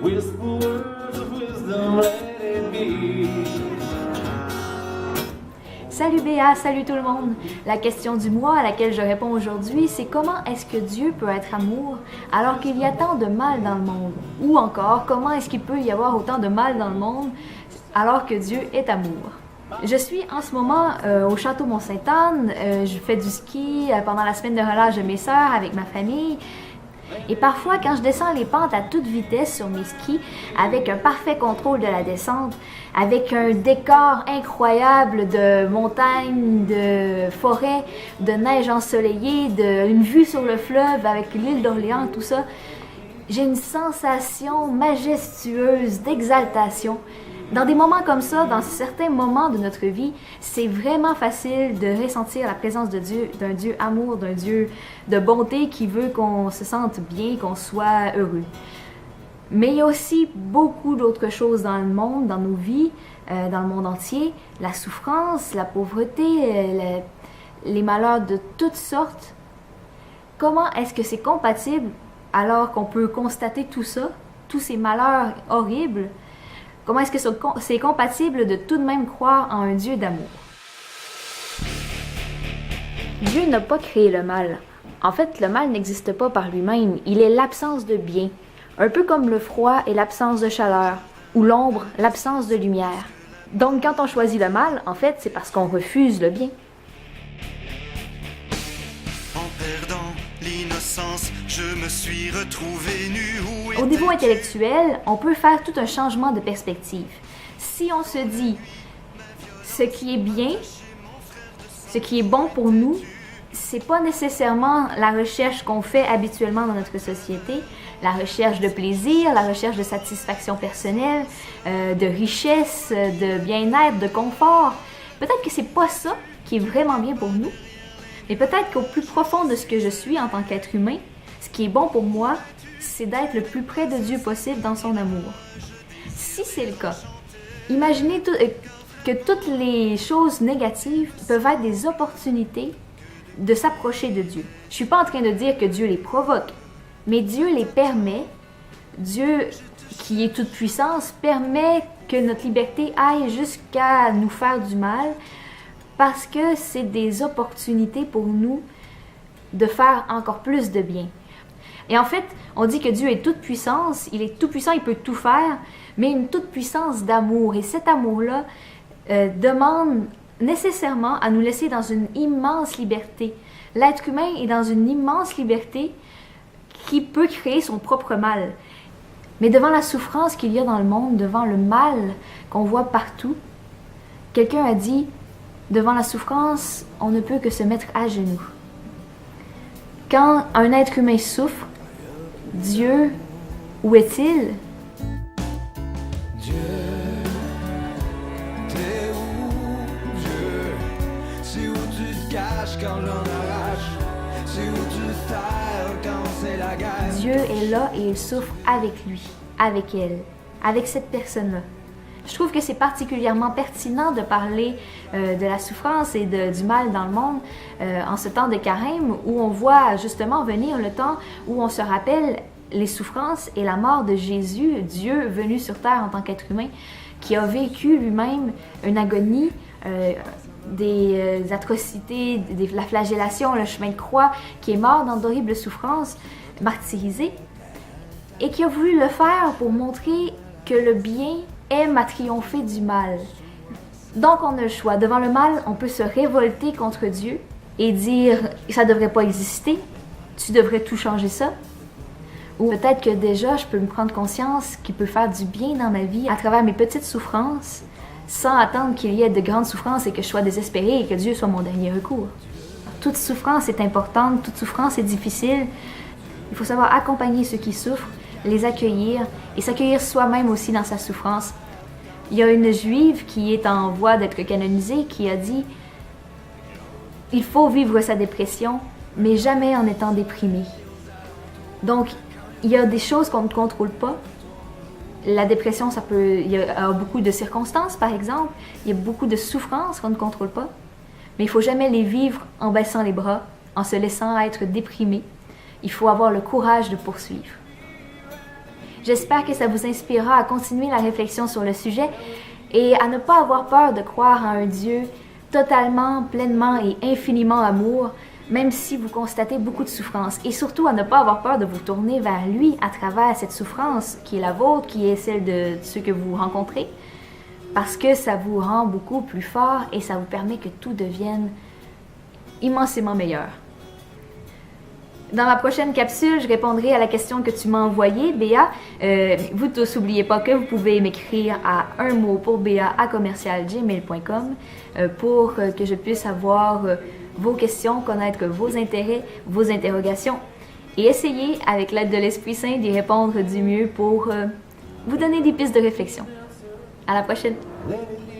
Whisper words of wisdom, let it be. Salut Béa, salut tout le monde! La question du mois à laquelle je réponds aujourd'hui, c'est comment est-ce que Dieu peut être amour alors qu'il y a tant de mal dans le monde? Ou encore, comment est-ce qu'il peut y avoir autant de mal dans le monde alors que Dieu est amour? Je suis en ce moment au château Mont-Sainte-Anne, je fais du ski pendant la semaine de relâche de mes sœurs avec ma famille. Et parfois, quand je descends les pentes à toute vitesse sur mes skis, avec un parfait contrôle de la descente, avec un décor incroyable de montagnes, de forêts, de neige ensoleillée, une vue sur le fleuve avec l'île d'Orléans, tout ça, j'ai une sensation majestueuse d'exaltation. Dans des moments comme ça, dans certains moments de notre vie, c'est vraiment facile de ressentir la présence de Dieu, d'un Dieu amour, d'un Dieu de bonté qui veut qu'on se sente bien, qu'on soit heureux. Mais il y a aussi beaucoup d'autres choses dans le monde, dans nos vies, dans le monde entier. La souffrance, la pauvreté, les malheurs de toutes sortes. Comment est-ce que c'est compatible alors qu'on peut constater tout ça, tous ces malheurs horribles? Comment est-ce que c'est compatible de tout de même croire en un Dieu d'amour? Dieu n'a pas créé le mal. En fait, le mal n'existe pas par lui-même. Il est l'absence de bien. Un peu comme le froid est l'absence de chaleur, ou l'ombre, l'absence de lumière. Donc, quand on choisit le mal, en fait, c'est parce qu'on refuse le bien. En perdant l'innocence, je me suis retrouvé nu. Au niveau intellectuel, on peut faire tout un changement de perspective. Si on se dit ce qui est bien, ce qui est bon pour nous, c'est pas nécessairement la recherche qu'on fait habituellement dans notre société, la recherche de plaisir, la recherche de satisfaction personnelle, de richesse, de bien-être, de confort. Peut-être que c'est pas ça qui est vraiment bien pour nous, mais peut-être qu'au plus profond de ce que je suis en tant qu'être humain, ce qui est bon pour moi, c'est d'être le plus près de Dieu possible dans son amour. Si c'est le cas, imaginez que toutes les choses négatives peuvent être des opportunités de s'approcher de Dieu. Je ne suis pas en train de dire que Dieu les provoque, mais Dieu les permet. Dieu, qui est toute puissance, permet que notre liberté aille jusqu'à nous faire du mal parce que c'est des opportunités pour nous de faire encore plus de bien. Et en fait, on dit que Dieu est toute puissance, il est tout puissant, il peut tout faire, mais une toute puissance d'amour. Et cet amour-là demande nécessairement à nous laisser dans une immense liberté. L'être humain est dans une immense liberté qui peut créer son propre mal. Mais devant la souffrance qu'il y a dans le monde, devant le mal qu'on voit partout, quelqu'un a dit, devant la souffrance, on ne peut que se mettre à genoux. Quand un être humain souffre, Dieu, où est-il? Dieu, t'es où, Dieu? C'est où tu te caches quand l'on arrache? C'est où tu te terres quand c'est la guerre? Dieu est là et il souffre avec lui, avec elle, avec cette personne-là. Je trouve que c'est particulièrement pertinent de parler de la souffrance et du mal dans le monde en ce temps de carême où on voit justement venir le temps où on se rappelle les souffrances et la mort de Jésus, Dieu venu sur terre en tant qu'être humain, qui a vécu lui-même une agonie, des atrocités, la flagellation, le chemin de croix, qui est mort dans d'horribles souffrances, martyrisé, et qui a voulu le faire pour montrer que le bien aime à triompher du mal. Donc on a le choix. Devant le mal, on peut se révolter contre Dieu et dire « ça ne devrait pas exister, tu devrais tout changer ça ». Ou peut-être que déjà, je peux me prendre conscience qu'il peut faire du bien dans ma vie à travers mes petites souffrances, sans attendre qu'il y ait de grandes souffrances et que je sois désespérée et que Dieu soit mon dernier recours. Toute souffrance est importante, toute souffrance est difficile. Il faut savoir accompagner ceux qui souffrent, les accueillir et s'accueillir soi-même aussi dans sa souffrance. Il y a une juive qui est en voie d'être canonisée qui a dit « Il faut vivre sa dépression, mais jamais en étant déprimé. » Donc, il y a des choses qu'on ne contrôle pas. La dépression, il y a beaucoup de circonstances, par exemple. Il y a beaucoup de souffrances qu'on ne contrôle pas. Mais il ne faut jamais les vivre en baissant les bras, en se laissant être déprimé. Il faut avoir le courage de poursuivre. J'espère que ça vous inspirera à continuer la réflexion sur le sujet et à ne pas avoir peur de croire en un Dieu totalement, pleinement et infiniment amour, même si vous constatez beaucoup de souffrance. Et surtout à ne pas avoir peur de vous tourner vers lui à travers cette souffrance qui est la vôtre, qui est celle de ceux que vous rencontrez, parce que ça vous rend beaucoup plus fort et ça vous permet que tout devienne immensément meilleur. Dans ma prochaine capsule, je répondrai à la question que tu m'as envoyée, Béa. Vous tous, n'oubliez pas que vous pouvez m'écrire à un mot pour béa@commercialgmail.com pour que je puisse avoir vos questions, connaître vos intérêts, vos interrogations et essayer, avec l'aide de l'Esprit Saint, d'y répondre du mieux pour vous donner des pistes de réflexion. À la prochaine! Let it